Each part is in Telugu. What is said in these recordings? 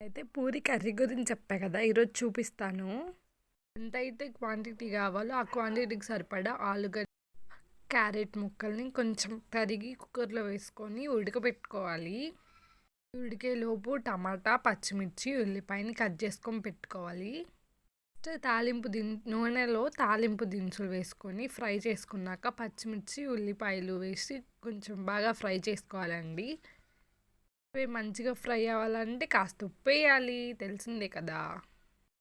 అయితే పూరి కర్రీ గురించి చెప్పా కదా! ఈరోజు చూపిస్తాను. ఎంతైతే క్వాంటిటీ కావాలో ఆ క్వాంటిటీకి సరిపడా ఆలుగడ్డ, క్యారెట్ ముక్కల్ని కొంచెం తరిగి కుక్కర్‌లో వేసుకొని ఉడకబెట్టుకోవాలి. ఉడికేలోపు టమాటా, పచ్చిమిర్చి, ఉల్లిపాయని కట్ చేసుకొని పెట్టుకోవాలి. ఫస్ట్ నూనెలో తాలింపు దినుసులు వేసుకొని ఫ్రై చేసుకున్నాక పచ్చిమిర్చి, ఉల్లిపాయలు వేసి కొంచెం బాగా ఫ్రై చేసుకోవాలండి. అవి మంచిగా ఫ్రై అవ్వాలంటే కాస్త ఉప్పేయాలి, తెలిసిందే కదా!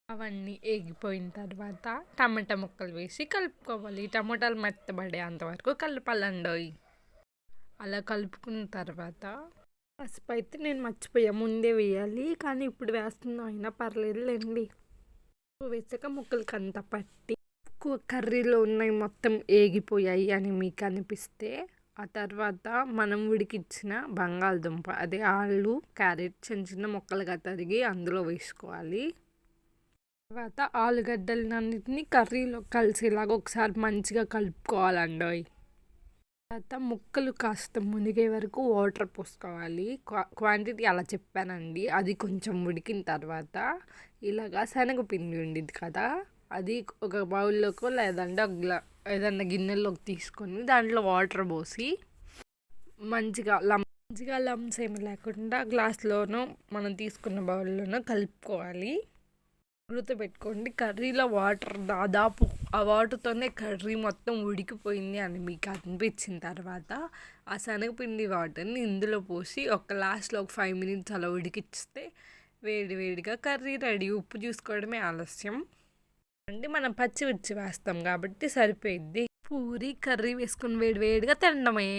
అవన్నీ ఏగిపోయిన తర్వాత టమాటా ముక్కలు వేసి కలుపుకోవాలి. టమాటాలు మెత్తబడేంత వరకు కలపాలండోయ్. అలా కలుపుకున్న తర్వాత పసుపు అయితే నేను మర్చిపోయా, ముందే వేయాలి. కానీ ఇప్పుడు వేస్తున్నా అయినా పర్లేదులేండి. వేసాక ముక్కలకి అంతా పట్టి కర్రీలో ఉన్నాయి మొత్తం ఏగిపోయాయి అని మీకు అనిపిస్తే ఆ తర్వాత మనం ఉడికించిన బంగాళదుంప, అదే ఆలు, క్యారెట్ చిన్న చిన్న ముక్కలుగా తరిగి అందులో వేసుకోవాలి. తర్వాత ఆలుగడ్డలన్నింటినీ కర్రీలో కలిసేలాగా ఒకసారి మంచిగా కలుపుకోవాలండోయ్. తర్వాత ముక్కలు కాస్త మునిగే వరకు వాటర్ పోసుకోవాలి. క్వాంటిటీ అలా చెప్పానండి. అది కొంచెం ఉడికిన తర్వాత ఇలాగా శనగపిండి ఉండిద్ది కదా, అది ఒక బౌల్లోకో లేదంటే ఏదన్నా గిన్నెలోకి తీసుకొని దాంట్లో వాటర్ పోసి మంచిగా లమ్స్ ఏమి లేకుండా గ్లాస్లోనో మనం తీసుకున్న బౌల్లోనో కలుపుకోవాలి. గుర్తుపెట్టుకోండి, కర్రీలో వాటర్ దాదాపు ఆ వాటర్తోనే కర్రీ మొత్తం ఉడికిపోయింది అని మీకు అనిపించిన తర్వాత ఆ శనగపిండి వాటర్ని ఇందులో పోసి లాస్ట్లో ఒక 5 minutes అలా ఉడికిస్తే వేడిగా కర్రీ రెడీ. ఉప్పు చూసుకోవడమే ఆలస్యం అంటే మనం పచ్చిమిర్చి వేస్తాం కాబట్టి సరిపోయిద్ది. పూరి కర్రీ వేసుకొని వేడిగా తినడమే.